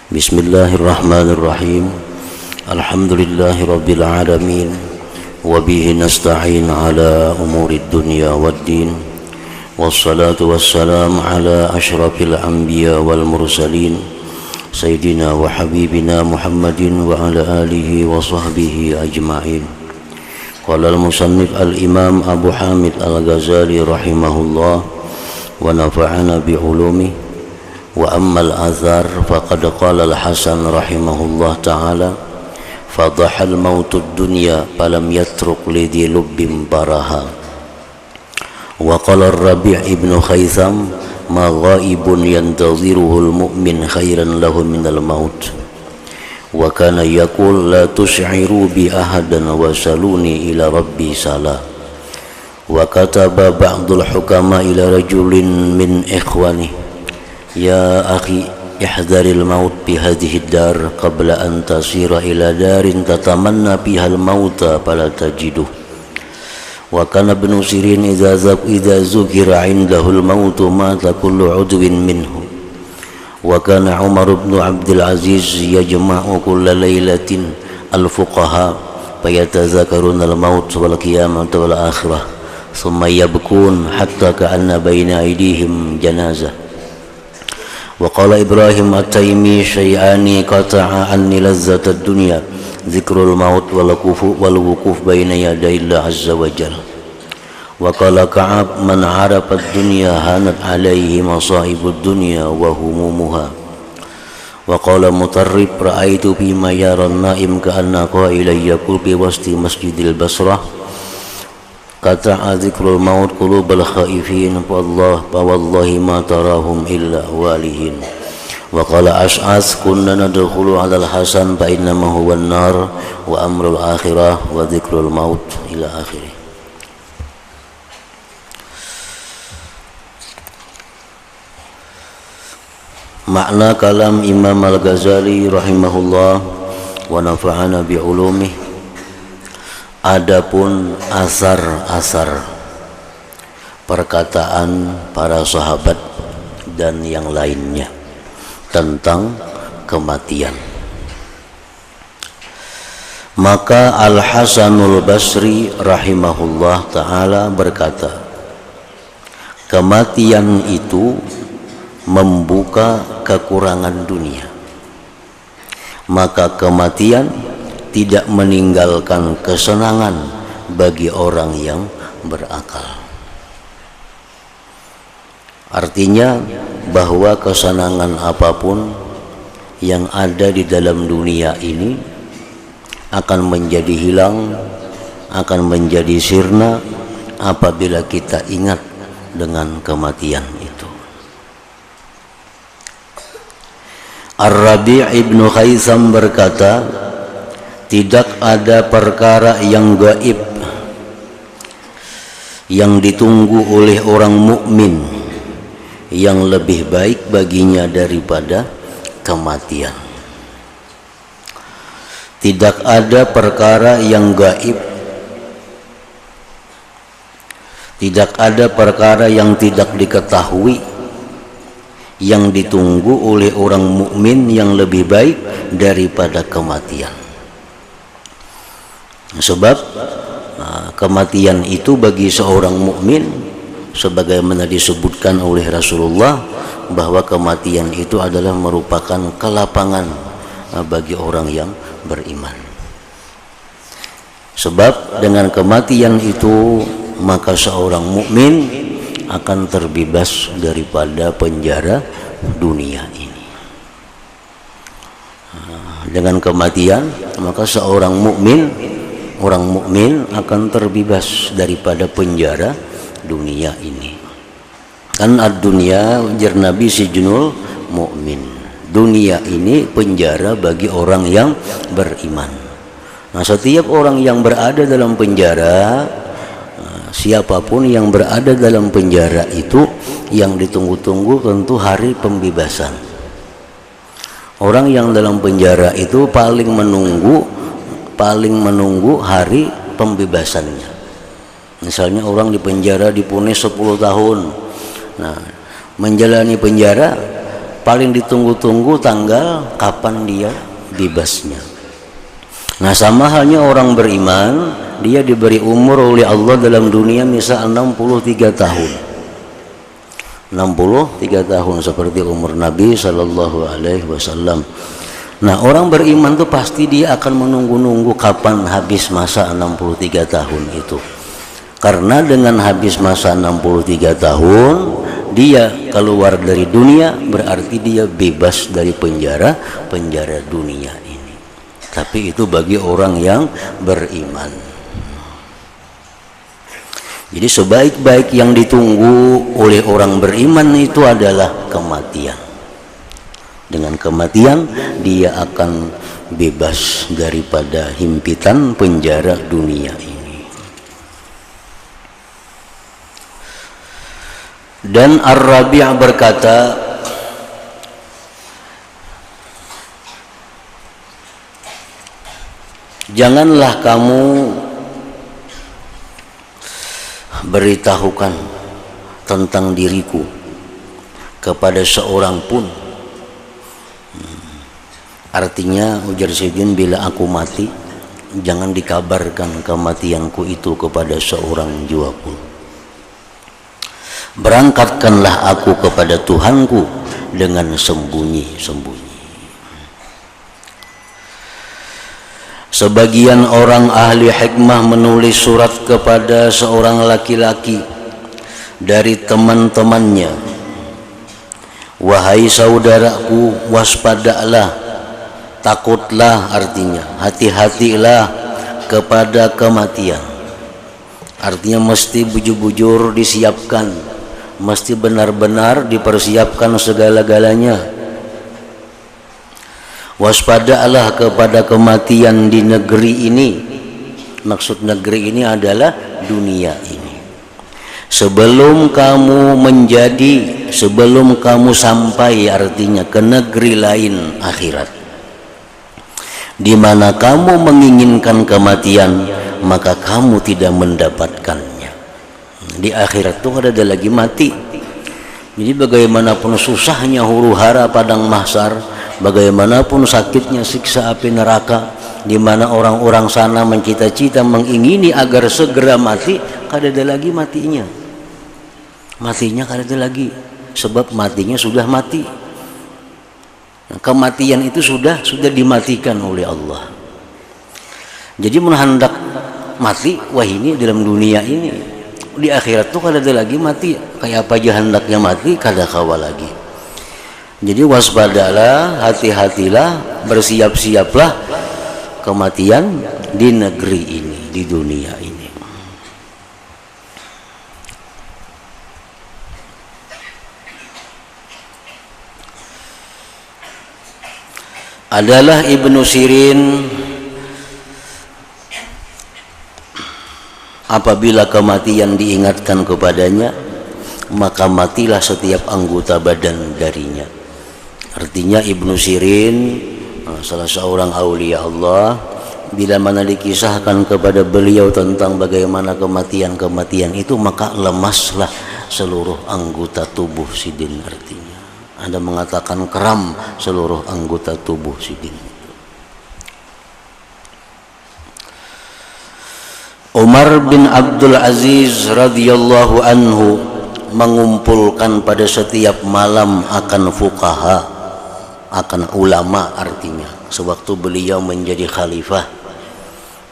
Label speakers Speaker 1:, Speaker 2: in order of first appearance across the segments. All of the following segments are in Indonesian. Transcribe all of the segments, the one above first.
Speaker 1: Bismillahirrahmanirrahim. Alhamdulillahi rabbil alamin. Wa bihi nasta'in ala umurid dunya waddin. Wassalatu wassalam ala ashrafil anbiya wal mursalin Sayyidina wa habibina Muhammadin wa ala alihi wa sahbihi ajma'in. Qala al-musannif al-imam Abu Hamid al-Ghazali rahimahullah wa nafa'ana bi'ulumihi. Wa ammal azhar faqad qala al-Hasan rahimahullah ta'ala fadahal mautud dunya falam yatruk lidhi lubbim baraha. Wa qala ar-Rabi' ibn Khaytham ma ghaibun yantaziruhu al-mu'min khairan lahu minal maut. Wa kana yaqul la tush'iru bi ahadan wa saluni ila rabbi salah. Wa kataba ba'dul hukama ila rajulin min ikhwani ya akhi ihdharil maut bi hadhihi dar qabla an tasira ila darin tatamanna bihal mauta fala tajiduh. Wa kana ibn Sirin idza zukira indahu al mautu mata kullu udwin minhu. Wa kana Umar ibn Abdul Aziz yajma'u kulla lailatin al fuqaha fayatazakaruna al maut wal qiyamah wal akhirah thumma yabkun hatta ka'anna baina aydihim janazah. Wa qala Ibrahim at-Taimi syai'ani qata'a anni lazzatad dunya dzikrul maut wal wuquf baina yaday Allah azza wa jalla. Wa qala Ka'ab man 'arafa ad-dunya hanat 'alaihi masaibud dunya wa humumuha. Wa qala Mutarrib ra'aitu bima yara an-na'im ka'anna qailan yaqul bi wasti masjidil Basrah qata'a dzikrul maut qulubal khaifin wallahi ma tarahum illa walihin. Wa qala Ash'ath kunna nadkhulu 'ala al-Hasan fa innama huwa an-nar wa amrul akhirah wa dzikrul maut ila akhirih. Makna kalam Imam Al-Ghazali rahimahullah wa nafa'ana bi ulumihi. Adapun asar-asar perkataan para sahabat dan yang lainnya tentang kematian, maka Al-Hasanul Basri rahimahullah ta'ala berkata, kematian itu membuka kekurangan dunia, maka kematian tidak meninggalkan kesenangan bagi orang yang berakal. Artinya bahwa kesenangan apapun yang ada di dalam dunia ini akan menjadi hilang, akan menjadi sirna apabila kita ingat dengan kematian itu. Ar-Rabi' ibn Khaytham berkata, tidak ada perkara yang gaib yang ditunggu oleh orang mukmin yang lebih baik baginya daripada kematian. Tidak ada perkara yang gaib, tidak ada perkara yang tidak diketahui yang ditunggu oleh orang mukmin yang lebih baik daripada kematian. Sebab kematian itu bagi seorang mukmin, sebagaimana disebutkan oleh Rasulullah, bahwa kematian itu adalah merupakan kelapangan bagi orang yang beriman. Sebab dengan kematian itu maka seorang mukmin akan terbebas daripada penjara dunia ini. Dengan kematian maka seorang mukmin, orang mukmin akan terbebas daripada penjara dunia ini. Kan ad-dunya ujar Nabi sijnul mukmin. Dunia ini penjara bagi orang yang beriman. Nah, setiap orang yang berada dalam penjara, siapapun yang berada dalam penjara itu, yang ditunggu-tunggu tentu hari pembebasan. Orang yang dalam penjara itu paling menunggu hari pembebasannya. Misalnya orang di penjara dipunis 10 tahun. Nah, menjalani penjara paling ditunggu-tunggu tanggal kapan dia bebasnya. Nah, sama halnya orang beriman, dia diberi umur oleh Allah dalam dunia misal 63 tahun. 63 tahun seperti umur Nabi Sallallahu Alaihi Wasallam. Nah, orang beriman tuh pasti dia akan menunggu-nunggu kapan habis masa 63 tahun itu. Karena dengan habis masa 63 tahun dia keluar dari dunia, berarti dia bebas dari penjara dunia ini. Tapi itu bagi orang yang beriman. Jadi sebaik-baik yang ditunggu oleh orang beriman itu adalah kematian. Dengan kematian dia akan bebas daripada himpitan penjara dunia ini. Dan Ar-Rabi' berkata, janganlah kamu beritahukan tentang diriku kepada seorang pun. Artinya ujar Sayyidin, bila aku mati jangan dikabarkan kematianku itu kepada seorang jua pun. Berangkatkanlah aku kepada Tuhanku dengan sembunyi-sembunyi. Sebagian orang ahli hikmah menulis surat kepada seorang laki-laki dari teman-temannya. Wahai saudaraku, waspadalah, takutlah, artinya hati-hatilah kepada kematian. Artinya mesti bujur-bujur disiapkan, mesti benar-benar dipersiapkan segala-galanya. Waspadalah kepada kematian di negeri ini. Maksud negeri ini adalah dunia ini. Sebelum kamu sampai, artinya ke negeri lain, akhirat, di mana kamu menginginkan kematian, maka kamu tidak mendapatkannya. Di akhirat itu ada lagi mati. Jadi bagaimanapun susahnya huru-hara padang mahsyar, bagaimanapun sakitnya siksa api neraka, di mana orang-orang sana mencita-cita mengingini agar segera mati, kada ada lagi matinya. Matinya kada ada lagi, sebab matinya sudah mati. Nah, kematian itu sudah dimatikan oleh Allah. Jadi hendak mati, wah ini dalam dunia ini. Di akhirat tuh kada ada lagi mati. Kayak apa aja hendaknya mati, kada kawa lagi. Jadi waspadalah, hati-hatilah, bersiap-siaplah kematian di negeri ini, di dunia ini. Adalah Ibnu Sirin, apabila kematian diingatkan kepadanya, maka matilah setiap anggota badan darinya. Artinya Ibnu Sirin, salah seorang aulia Allah, bila mana dikisahkan kepada beliau tentang bagaimana kematian itu, maka lemaslah seluruh anggota tubuh Sidin. Artinya Anda mengatakan keram seluruh anggota tubuh Sidin. Umar bin Abdul Aziz radhiyallahu anhu mengumpulkan pada setiap malam akan fuqaha, akan ulama, artinya sewaktu beliau menjadi khalifah.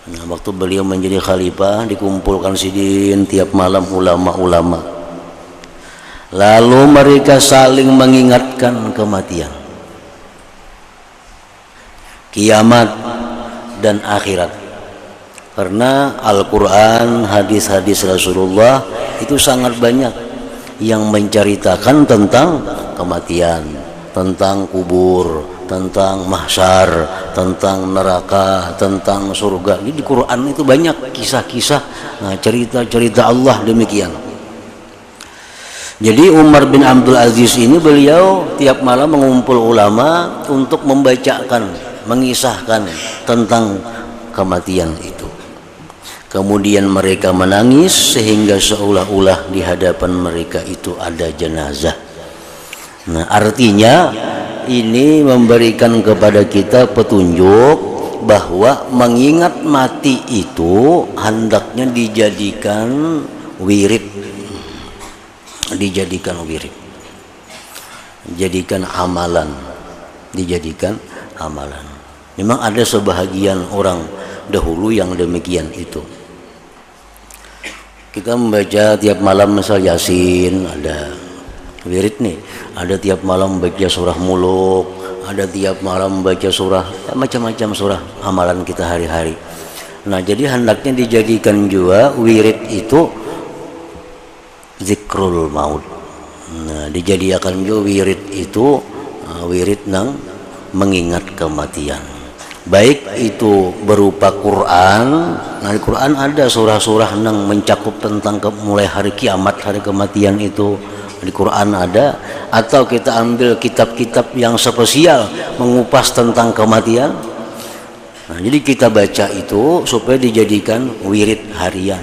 Speaker 1: Nah, waktu beliau menjadi khalifah dikumpulkan Sidin tiap malam ulama-ulama. Lalu mereka saling mengingatkan kematian, kiamat dan akhirat. Karena Al-Quran, hadis-hadis Rasulullah itu sangat banyak yang menceritakan tentang kematian, tentang kubur, tentang mahsyar, tentang neraka, tentang surga. Jadi di Quran itu banyak kisah-kisah, cerita-cerita Allah demikian. Jadi Umar bin Abdul Aziz ini, beliau tiap malam mengumpul ulama untuk membacakan, mengisahkan tentang kematian itu. Kemudian mereka menangis sehingga seolah-olah di hadapan mereka itu ada jenazah. Nah, artinya ini memberikan kepada kita petunjuk bahwa mengingat mati itu hendaknya dijadikan wirid, dijadikan amalan, dijadikan amalan. Memang ada sebahagian orang dahulu yang demikian itu. Kita membaca tiap malam misal Yasin, ada wirid nih, ada tiap malam baca surah Muluk, ada tiap malam baca surah, macam-macam surah amalan kita hari-hari. Nah, jadi hendaknya dijadikan juga wirid itu zikrul maut. Nah, dijadikan juga wirid itu wirid nang mengingat kematian. Baik itu berupa Quran. Nah, di Quran ada surah-surah yang mencakup tentang mulai hari kiamat, hari kematian itu di Quran ada. Atau kita ambil kitab-kitab yang spesial mengupas tentang kematian. Nah, jadi kita baca itu supaya dijadikan wirid harian,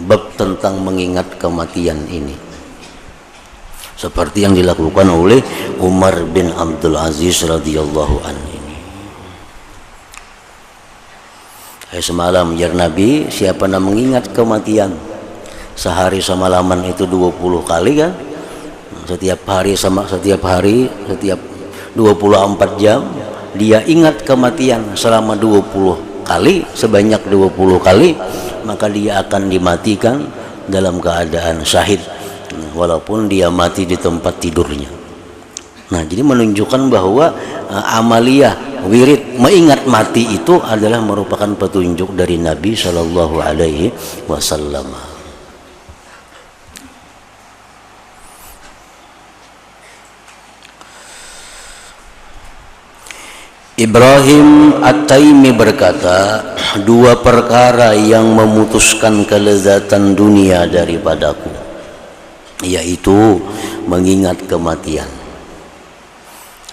Speaker 1: bab tentang mengingat kematian ini. Seperti yang dilakukan oleh Umar bin Abdul Aziz radhiyallahu anhu. Semalam ya Nabi, siapa yang mengingat kematian sehari semalaman itu 20 kali kan, setiap hari 24 jam dia ingat kematian selama 20 kali, sebanyak 20 kali, maka dia akan dimatikan dalam keadaan syahid walaupun dia mati di tempat tidurnya. Nah, jadi menunjukkan bahwa amaliyah wirid mengingat mati itu adalah merupakan petunjuk dari Nabi Shallallahu Alaihi Wasallam. Ibrahim At-Taimi berkata, dua perkara yang memutuskan kelezatan dunia daripadaku, yaitu mengingat kematian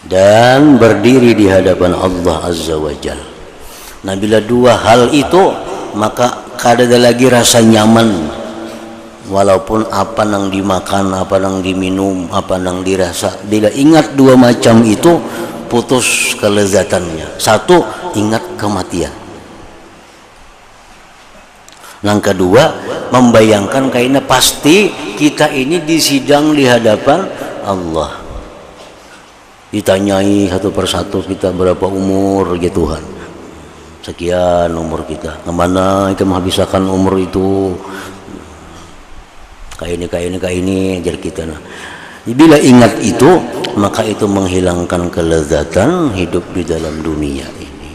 Speaker 1: dan berdiri di hadapan Allah Azza wa Jal. Nah, bila dua hal itu, maka kada ada lagi rasa nyaman, walaupun apa nang dimakan, apa nang diminum, apa nang dirasa. Bila ingat dua macam itu, putus kelezatannya. Satu, ingat kematian. Yang kedua, membayangkan kayaknya pasti kita ini disidang di hadapan Allah. Ditanyai satu persatu kita berapa umur ya Tuhan, sekian umur kita, kemana kita menghabiskan umur itu, kayak ini jadi kita. Nah, bila ingat itu, maka itu menghilangkan kelezatan hidup di dalam dunia ini.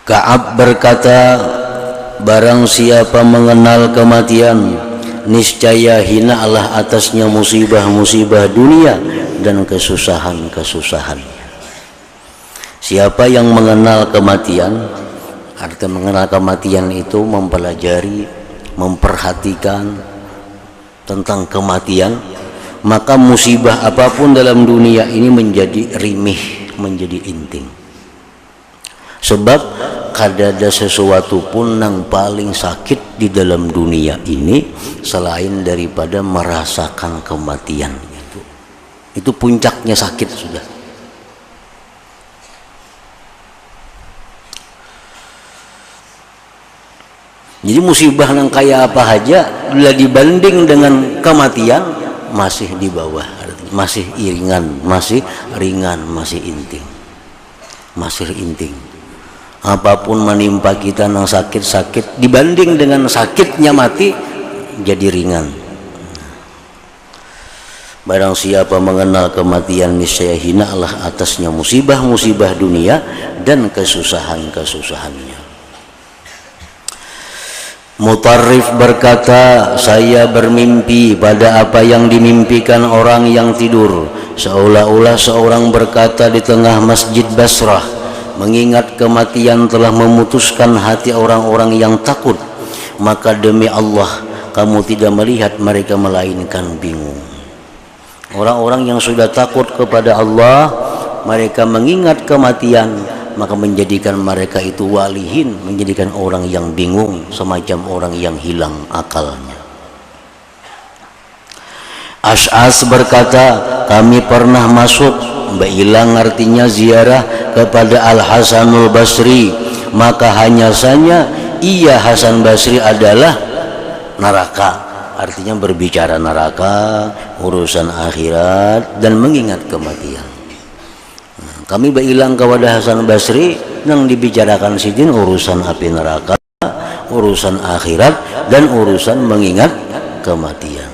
Speaker 1: Ka'ab berkata, barang siapa mengenal kematian, niscaya hinalah atasnya musibah-musibah dunia dan kesusahan-kesusahannya. Siapa yang mengenal kematian, arti mengenal kematian itu mempelajari, memperhatikan tentang kematian, maka musibah apapun dalam dunia ini menjadi rimih, menjadi inting. Sebab kada ada sesuatu pun yang paling sakit di dalam dunia ini selain daripada merasakan kematian. Itu puncaknya sakit sudah. Jadi musibah yang kayak apa aja bila dibanding dengan kematian masih di bawah, masih ringan, masih inting, masih inting. Apapun menimpa kita yang sakit-sakit dibanding dengan sakitnya mati jadi ringan. Barang siapa mengenal kematian, niscaya hinalah atasnya musibah-musibah dunia dan kesusahan-kesusahannya. Mutarrif berkata, saya bermimpi pada apa yang dimimpikan orang yang tidur, seolah-olah seorang berkata di tengah masjid Basrah, mengingat kematian telah memutuskan hati orang-orang yang takut, maka demi Allah kamu tidak melihat mereka melainkan bingung. Orang-orang yang sudah takut kepada Allah, mereka mengingat kematian, maka menjadikan mereka itu walihin, menjadikan orang yang bingung, semacam orang yang hilang akalnya. Ash'as berkata, kami pernah masuk, Ilang artinya ziarah kepada Al-Hasanul Basri, maka hanya saja ia Hasan Basri adalah neraka, artinya berbicara neraka, urusan akhirat dan mengingat kematian. Kami berilang kepada Hasan Basri yang dibicarakan sidin urusan api neraka, urusan akhirat dan urusan mengingat kematian.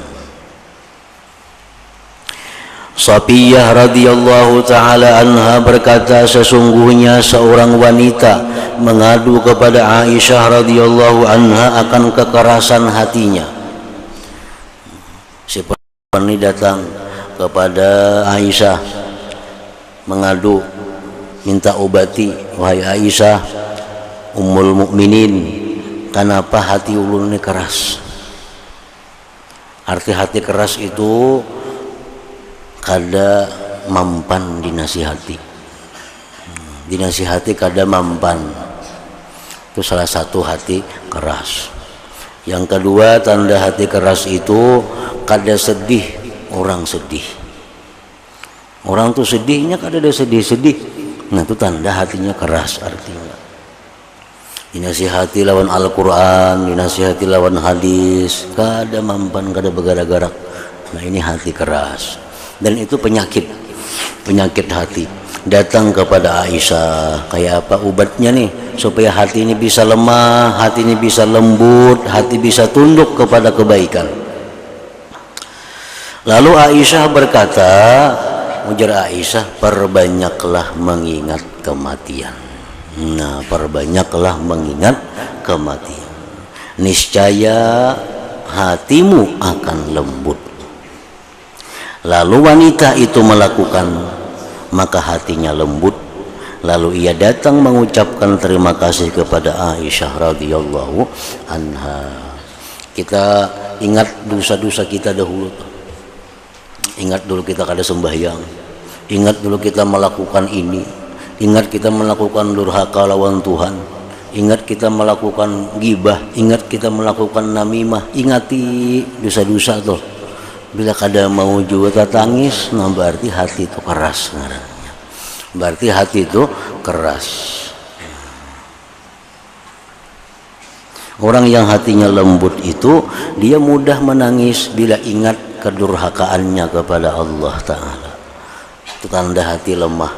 Speaker 1: Safiyah radhiyallahu taala anha berkata, sesungguhnya seorang wanita mengadu kepada Aisyah radhiyallahu anha akan kekerasan hatinya. Si perempuan ini datang kepada Aisyah mengadu, minta obati, wahai Aisyah ummul mukminin, kenapa hati ulun ini keras? Arti hati keras itu kada mampan dinasihati, dinasihati kada mampan, itu salah satu hati keras. Yang kedua, tanda hati keras itu kada sedih, orang sedih, orang tuh sedihnya kada ada sedih-sedih, nah itu tanda hatinya keras. Artinya dinasihati lawan Al-Quran, dinasihati lawan hadis, kada mampan, kada bergerak-gerak, nah ini hati keras. Dan itu penyakit hati. Datang kepada Aisyah, kayak apa obatnya nih supaya hati ini bisa lemah, hati ini bisa lembut, hati bisa tunduk kepada kebaikan. Lalu Aisyah berkata, ujar Aisyah, perbanyaklah mengingat kematian. Nah, perbanyaklah mengingat kematian, niscaya hatimu akan lembut. Lalu wanita itu melakukan, maka hatinya lembut. Lalu ia datang mengucapkan terima kasih kepada Aisyah radhiyallahu anha. Kita ingat dosa-dosa kita dahulu. Ingat dulu kita kada sembahyang. Ingat dulu kita melakukan ini. Ingat kita melakukan durhaka lawan Tuhan. Ingat kita melakukan gibah. Ingat kita melakukan namimah. Ingati dosa-dosa tuh. Bila kada mau juga tangis, nah berarti hati itu keras. Berarti hati itu keras. Orang yang hatinya lembut itu, dia mudah menangis bila ingat kedurhakaannya kepada Allah Ta'ala. Itu tanda hati lemah.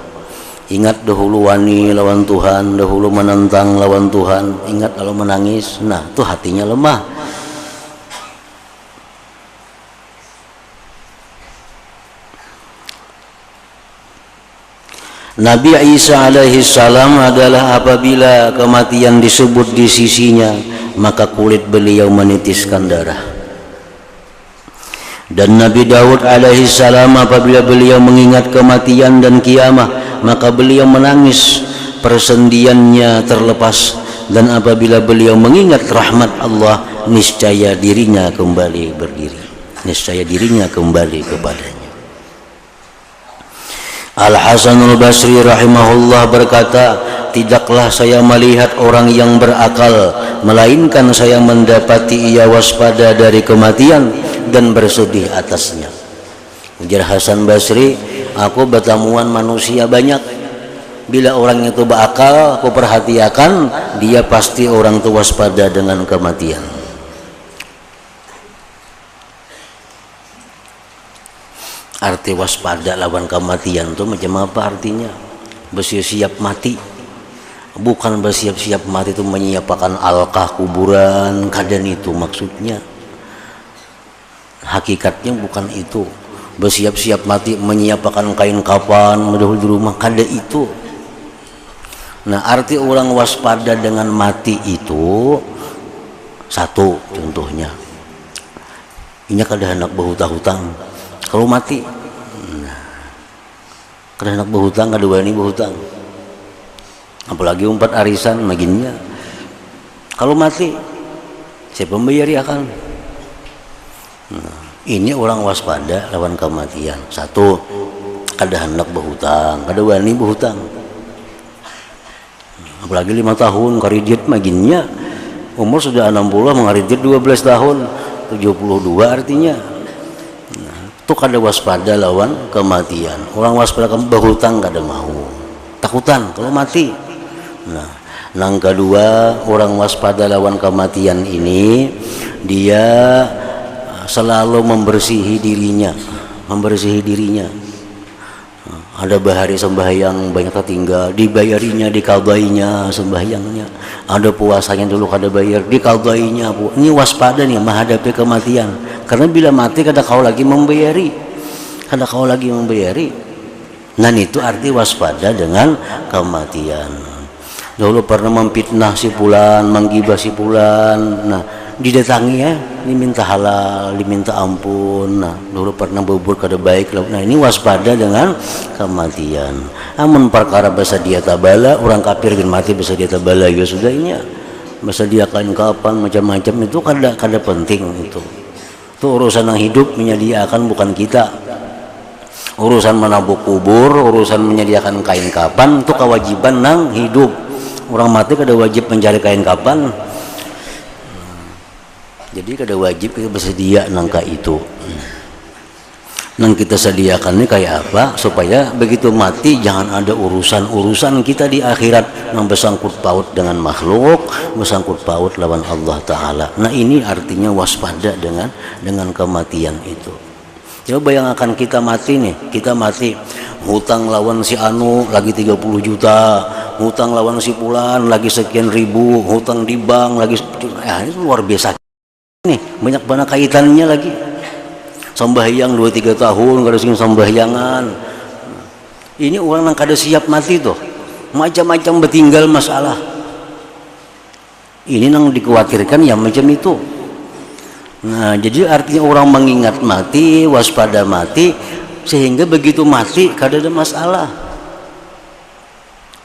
Speaker 1: Ingat dahulu wani lawan Tuhan, dahulu menentang lawan Tuhan, ingat kalau menangis, nah itu hatinya lemah. Nabi Isa alaihi salam adalah apabila kematian disebut di sisinya, maka kulit beliau menitiskan darah. Dan Nabi Daud alaihi salam apabila beliau mengingat kematian dan kiamah, maka beliau menangis, persendiannya terlepas. Dan apabila beliau mengingat rahmat Allah, niscaya dirinya kembali berdiri, niscaya dirinya kembali kepadanya. Al-Hasanul Basri rahimahullah berkata, tidaklah saya melihat orang yang berakal, melainkan saya mendapati ia waspada dari kematian dan bersedih atasnya. Ujar Hasan Basri, aku bertemuan manusia banyak. Bila orang itu berakal, aku perhatikan, dia pasti orang itu waspada dengan kematian. Arti waspada lawan kematian itu macam apa artinya? Bersiap-siap mati. Bukan bersiap-siap mati itu menyiapkan alkah kuburan, kadang itu maksudnya. Hakikatnya bukan itu. Bersiap-siap mati menyiapkan kain kafan, mendahului di rumah, kadang itu. Nah, arti orang waspada dengan mati itu, satu contohnya, ini kada hendak berhutang-hutang. Kalau mati, kada hendak berhutang, kada wani berhutang. Apalagi umpat arisan maginnya. Kalau mati, siapa membayari akan? Nah, ini orang waspada lawan kematian. Satu, kada hendak berhutang, kada wani berhutang. Apalagi 5 tahun karidit maginnya. Umur sudah 60 mengaridit 12 tahun, 72 artinya. Tuh kada waspada lawan kematian. Orang waspada berhutang kada mau, takutan kalau mati. Nah, yang kedua, orang waspada lawan kematian ini dia selalu membersihi dirinya. Ada bahari sembahyang banyak tertinggal, dibayarinya, dikaldainya sembahyangnya. Ada puasanya dulu kada bayar, dikaldainya. Ini waspada nih menghadapi kematian. Karena bila mati kada kau lagi membayari. Nah, itu arti waspada dengan kematian. Dulu pernah memfitnah si fulan, menggibah si fulan. Nah, didatangi ya, diminta halal, diminta ampun. Nah, dulu pernah berbuat kada baik. Nah, ini waspada dengan kematian. Amun perkara basa dia tabala, orang kafir gen mati basa dia tabala ya sudah inya. Basa dia kain kapan macam-macam itu kada penting itu. Itu urusan yang hidup menyediakan bukan kita. Urusan menabuk kubur, urusan menyediakan kain kapan itu kewajiban nang hidup. Orang mati kada wajib mencari kain kapan. Jadi kada wajib kita bersedia nangka itu. Nang kita sediakan ini kayak apa supaya begitu mati jangan ada urusan kita di akhirat yang bersangkut paut dengan makhluk, bersangkut paut lawan Allah Ta'ala. Nah, ini artinya waspada dengan kematian itu. Coba bayangkan kita mati nih, kita mati hutang lawan si anu lagi 30 juta, hutang lawan si fulan lagi sekian ribu, hutang di bank lagi ya, ini luar biasa nih, banyak banget kaitannya lagi. Sembahyang 2-3 tahun kada sing sembahyangan. Ini orang yang kada siap mati tuh, macam-macam bertinggal masalah. Ini yang dikhawatirkan ya macam itu. Nah, jadi artinya orang mengingat mati, waspada mati, sehingga begitu mati kada ada masalah.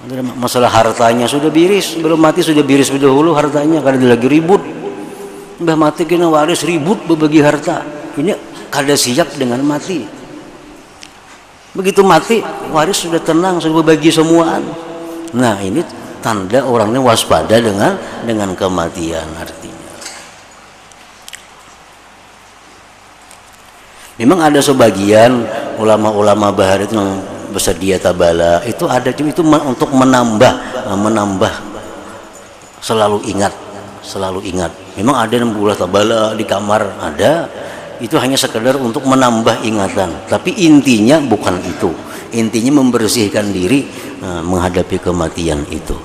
Speaker 1: Ada masalah hartanya sudah biris, belum mati sudah biris dahulu hartanya, kada lagi ribut. Mbah mati kena waris ribut berbagi harta. Ini kada siap dengan mati. Begitu mati waris sudah tenang, sudah berbagi semuaan. Nah, ini tanda orangnya waspada dengan kematian artinya. Memang ada sebagian ulama-ulama bahar itu yang bersedia tabala itu ada itu untuk menambah selalu ingat. Memang ada yang bulah tabala di kamar ada, itu hanya sekedar untuk menambah ingatan. Tapi intinya bukan itu. Intinya membersihkan diri menghadapi kematian itu.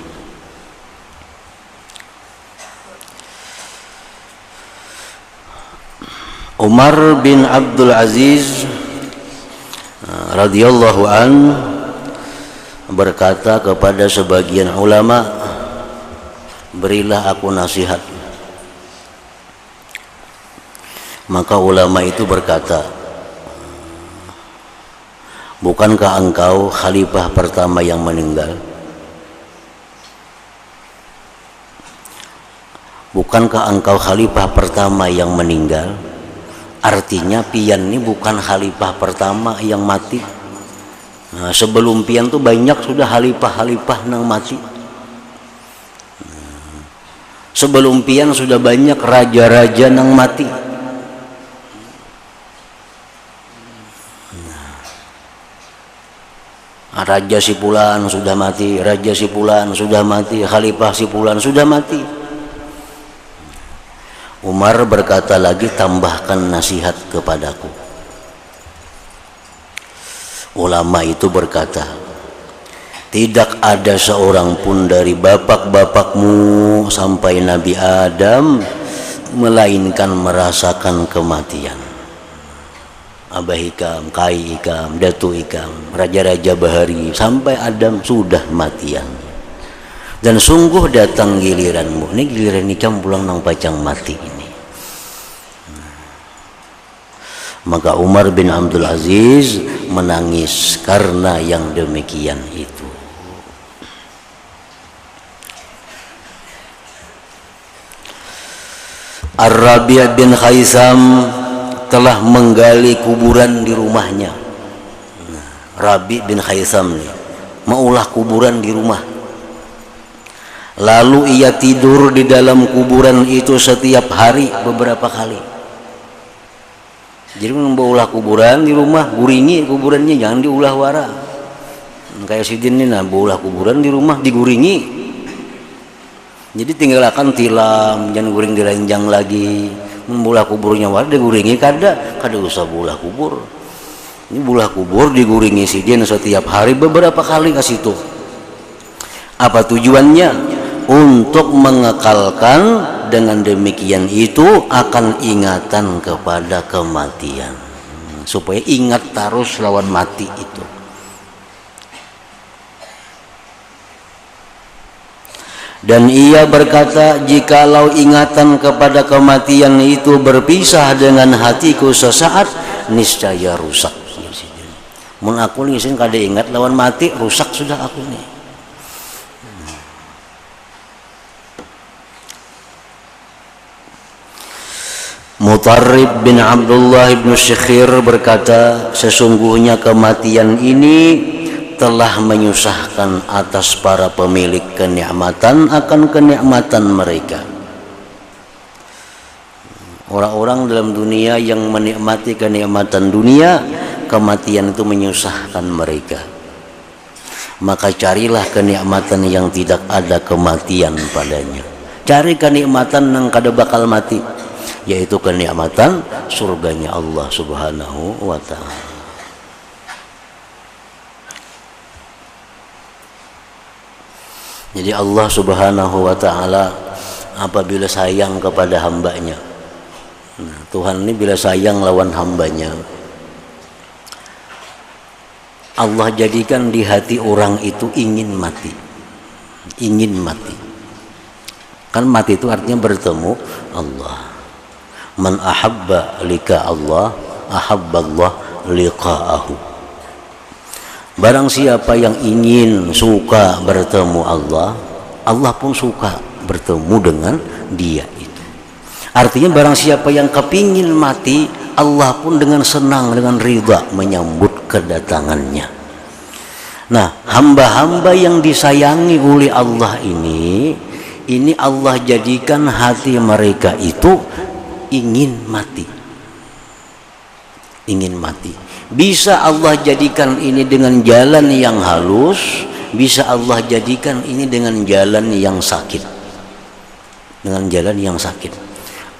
Speaker 1: Umar bin Abdul Aziz radhiyallahu an berkata kepada sebagian ulama, berilah aku nasihat. Maka ulama itu berkata, bukankah engkau khalifah pertama yang meninggal? Bukankah engkau khalifah pertama yang meninggal? Artinya pian ini bukan khalifah pertama yang mati. Nah, sebelum pian tuh banyak sudah khalifah nang mati. Sebelum pian sudah banyak raja-raja nang mati. Raja si fulan sudah mati, raja si fulan sudah mati, khalifah si fulan sudah mati. Umar berkata lagi, tambahkan nasihat kepadaku. Ulama itu berkata, tidak ada seorang pun dari bapak-bapakmu sampai Nabi Adam melainkan merasakan kematian. Abah Ikam, Kai Ikam, Datu Ikam, raja-raja bahari sampai Adam sudah matian. Dan sungguh datang giliranmu. Ini giliran Ikam pulang nang pacang mati ini. Maka Umar bin Abdul Aziz menangis karena yang demikian itu. Ar-Rabi' bin Khaisam telah menggali kuburan di rumahnya. Rabi' bin Khaisam nih maulah kuburan di rumah. Lalu ia tidur di dalam kuburan itu setiap hari beberapa kali. Jadi ulah kuburan di rumah, guringi kuburannya, jangan diulah wara. Kayak sidin ini, nah ulah kuburan di rumah diguringi. Jadi tinggalkan tilam, jangan guring diranjang lagi. Membulah kuburnya wara diguringi kada usah bulah kubur. Ini bulah kubur diguringi sidin setiap hari beberapa kali ke situ. Apa tujuannya? Untuk mengekalkan, dengan demikian itu akan ingatan kepada kematian, supaya ingat terus lawan mati itu. Dan ia berkata, jikalau ingatan kepada kematian itu berpisah dengan hatiku sesaat, niscaya rusak. Mun aku nih kada ingat lawan mati, rusak sudah aku nih. Mutarrib bin Abdullah bin Syekhir berkata, sesungguhnya kematian ini telah menyusahkan atas para pemilik kenikmatan akan kenikmatan mereka. Orang-orang dalam dunia yang menikmati kenikmatan dunia, kematian itu menyusahkan mereka. Maka carilah kenikmatan yang tidak ada kematian padanya. Cari kenikmatan yang kada bakal mati, yaitu kenikmatan surganya Allah Subhanahu wa ta'ala. Jadi Allah Subhanahu wa ta'ala apabila sayang kepada hambanya, nah, Tuhan ini bila sayang lawan hambanya, Allah jadikan di hati orang itu ingin mati. Ingin mati. Kan mati itu artinya bertemu Allah. Man ahabba lika Allah, ahabballah liqa'ahu. Barang siapa yang ingin suka bertemu Allah, Allah pun suka bertemu dengan dia itu. Artinya barang siapa yang kepingin mati, Allah pun dengan senang, dengan ridha menyambut kedatangannya. Nah, hamba-hamba yang disayangi oleh Allah ini Allah jadikan hati mereka itu ingin mati. Ingin mati. Bisa Allah jadikan ini dengan jalan yang halus, bisa Allah jadikan ini dengan jalan yang sakit. Dengan jalan yang sakit.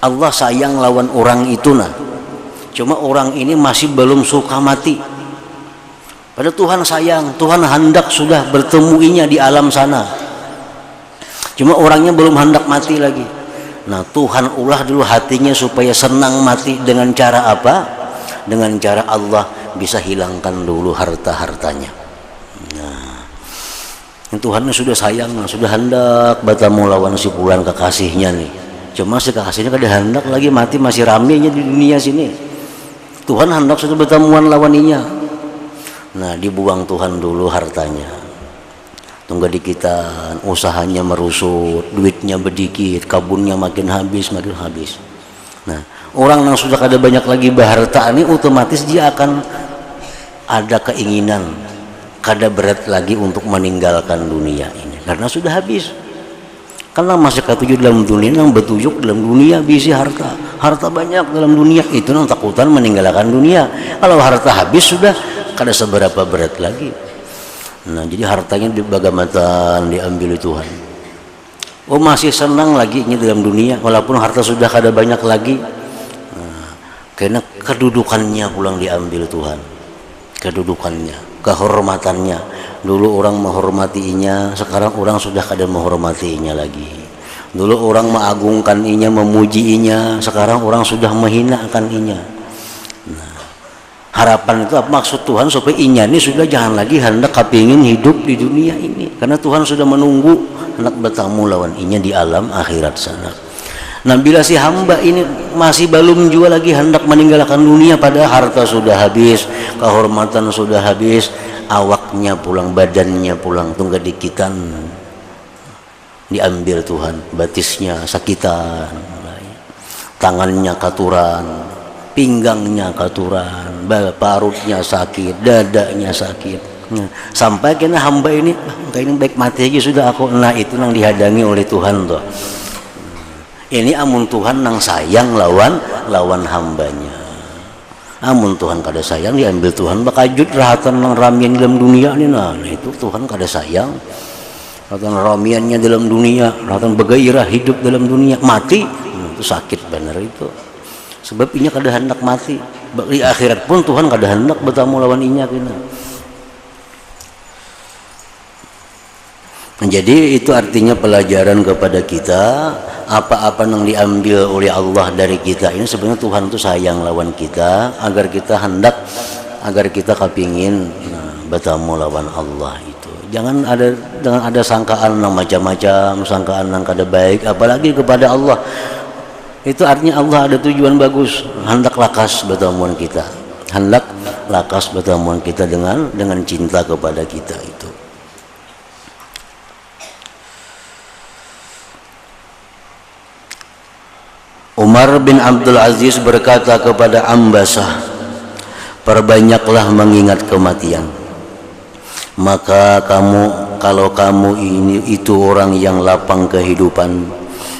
Speaker 1: Allah sayang lawan orang itu nah. Cuma orang ini masih belum suka mati. Pada Tuhan sayang, Tuhan hendak sudah bertemuinya di alam sana. Cuma orangnya belum hendak mati lagi. Nah, Tuhan ulah dulu hatinya supaya senang mati. Dengan cara apa? Dengan cara Allah bisa hilangkan dulu harta-hartanya. Nah, Tuhan sudah sayang, sudah hendak bertemu lawan si pulan kekasihnya nih. Cuma si kekasihnya kada hendak lagi mati, masih ramenya di dunia sini. Tuhan hendak sudah bertemuan lawaninya. Nah, dibuang Tuhan dulu hartanya. Tunggu dikitan, usahanya merusut, duitnya sedikit, kabunnya makin habis. Nah, orang yang sudah kada banyak lagi berharta ini, otomatis dia akan ada keinginan kada berat lagi untuk meninggalkan dunia ini karena sudah habis. Karena masih ketujuh dalam dunia, yang bertujuk dalam dunia bisi harta banyak dalam dunia itu yang takutan meninggalkan dunia. Kalau harta habis sudah kada seberapa berat lagi. Nah, jadi hartanya dibagaimana diambil Tuhan. Oh, masih senang lagi ini dalam dunia walaupun harta sudah kada banyak lagi. Nah, karena kedudukannya pulang diambil Tuhan. Kedudukannya, kehormatannya. Dulu orang menghormatinya, sekarang orang sudah kada menghormatinya lagi. Dulu orang mengagungkaninya, memujiinya, sekarang orang sudah menghinakan inya. Nah, harapan itu apa? Maksud Tuhan supaya inya ini sudah jangan lagi hendak kepingin hidup di dunia ini, karena Tuhan sudah menunggu hendak bertemu lawan inya di alam akhirat sana. Nah, bila si hamba ini masih belum juga lagi hendak meninggalkan dunia, pada harta sudah habis, kehormatan sudah habis, awaknya pulang, badannya pulang, tunggu dikitan diambil Tuhan, batisnya sakitan, tangannya katuran, pinggangnya katuran, parutnya sakit, dadanya sakit. Nah, sampai kena hamba ini kayaknya baik mati aja sudah aku. Nah, itu yang dihadangi oleh Tuhan tuh. Ini amun Tuhan nang sayang lawan hambanya. Amun Tuhan kada sayang diambil Tuhan bakajut rahatan nang ramian dalam dunia ini. Nah itu Tuhan kada sayang, rahatan ramiannya dalam dunia, rahatan bergairah hidup dalam dunia, mati itu sakit benar itu. Sebab inya kada hendak mati, di akhirat pun Tuhan kada hendak bertemu lawan inya kena. Jadi itu artinya pelajaran kepada kita, apa-apa yang diambil oleh Allah dari kita ini sebenarnya Tuhan itu sayang lawan kita, agar kita hendak, agar kita kepingin bertemu lawan Allah itu. Jangan ada sangkaan yang macam-macam, sangkaan yang kada baik, apalagi kepada Allah. Itu artinya Allah ada tujuan bagus, hendak lakas bertemuan kita, hendak lakas bertemuan kita dengan cinta kepada kita itu. Umar bin Abdul Aziz berkata kepada Ambasah, perbanyaklah mengingat kematian. Maka kalau kamu itu orang yang lapang kehidupan,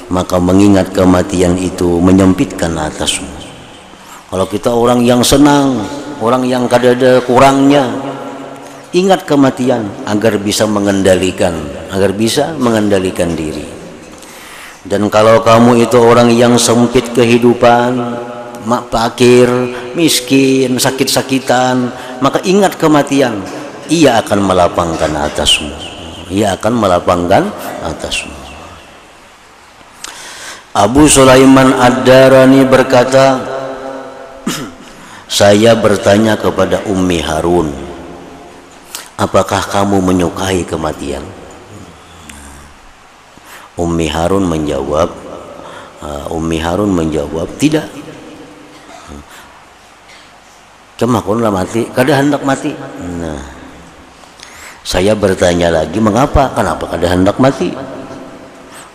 Speaker 1: maka mengingat kematian itu menyempitkan atasmu. Kalau kita orang yang senang, orang yang kada ada kurangnya, ingat kematian agar bisa mengendalikan diri. Dan kalau kamu itu orang yang sempit kehidupan, fakir, miskin, sakit-sakitan, maka ingat kematian, ia akan melapangkan atasmu. Abu Sulaiman Ad-Darani berkata, saya bertanya kepada Ummi Harun, apakah kamu menyukai kematian? Ummi Harun menjawab, tidak. Cuma aku lah mati, kada hendak mati. Nah, saya bertanya lagi, kenapa kada hendak mati?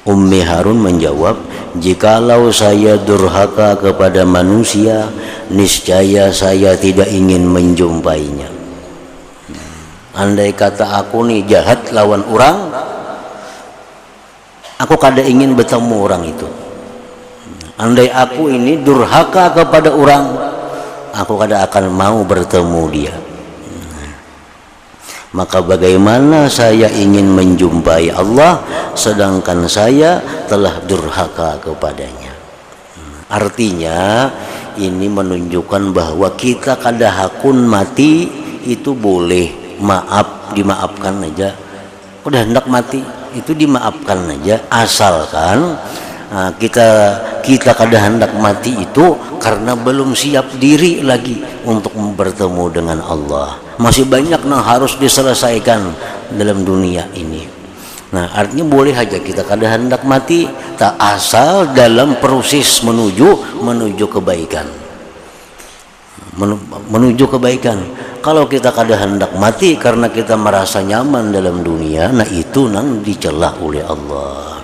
Speaker 1: Ummi Harun menjawab, jikalau saya durhaka kepada manusia, niscaya saya tidak ingin menjumpainya. Andai kata aku nih jahat lawan orang, aku kada ingin bertemu orang itu. Andai aku ini durhaka kepada orang, aku kada akan mau bertemu dia. Maka bagaimana saya ingin menjumpai Allah sedangkan saya telah durhaka kepadanya? Artinya ini menunjukkan bahwa kita kada hakun mati itu boleh, dimaafkan aja. Udah hendak mati itu dimaafkan aja, asalkan kita kada hendak mati itu karena belum siap diri lagi untuk bertemu dengan Allah. Masih banyak yang harus diselesaikan dalam dunia ini. Nah, artinya boleh aja kita kada hendak mati, tak asal dalam proses menuju kebaikan. Menuju kebaikan. Kalau kita kada hendak mati karena kita merasa nyaman dalam dunia, nah itu nang dicela oleh Allah.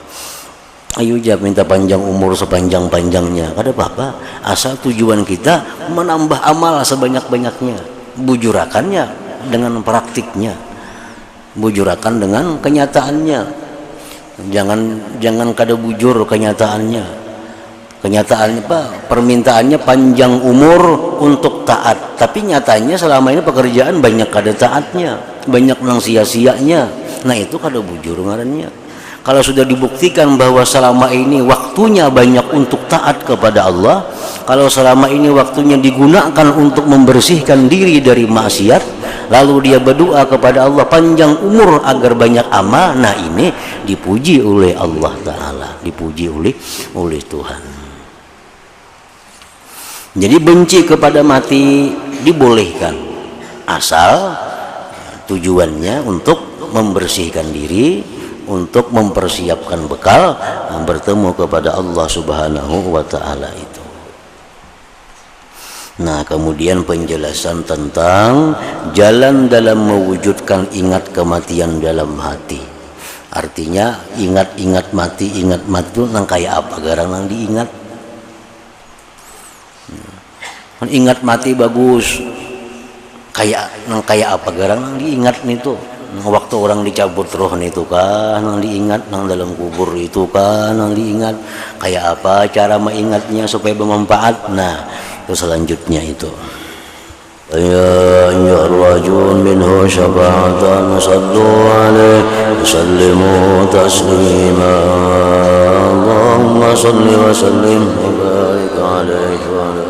Speaker 1: Ayo aja minta panjang umur sepanjang-panjangnya, kada apa-apa, asal tujuan kita menambah amal sebanyak-banyaknya, bujurakannya dengan praktiknya, bujurakan dengan kenyataannya. Jangan kada bujur kenyataannya. Kenyataannya permintaannya panjang umur untuk taat, tapi nyatanya selama ini pekerjaan banyak kada taatnya, banyak nang sia-sianya. Nah itu kada bujur ngarannya. Kalau sudah dibuktikan bahwa selama ini waktunya banyak untuk taat kepada Allah, kalau selama ini waktunya digunakan untuk membersihkan diri dari maksiat, lalu dia berdoa kepada Allah panjang umur agar banyak amal, nah ini dipuji oleh Allah Ta'ala, dipuji oleh Tuhan. Jadi benci kepada mati dibolehkan, asal tujuannya untuk membersihkan diri, untuk mempersiapkan bekal bertemu kepada Allah Subhanahu wa Ta'ala itu. Nah, kemudian penjelasan tentang jalan dalam mewujudkan ingat kematian dalam hati. Artinya ingat mati itu nang kayak apa garang nang diingat. Ingat mati bagus, kayak apa garang nang diingat itu. Waktu orang dicabut roh itu kan nang diingat, nang dalam kubur itu kan nang diingat, kayak apa cara mengingatnya supaya bermanfaat. Nah itu selanjutnya itu. يا أيها الراجون منه شفاعة صلوا عليه وسلموا تسليما اللهم صل وسلم وبارك عليه وعلى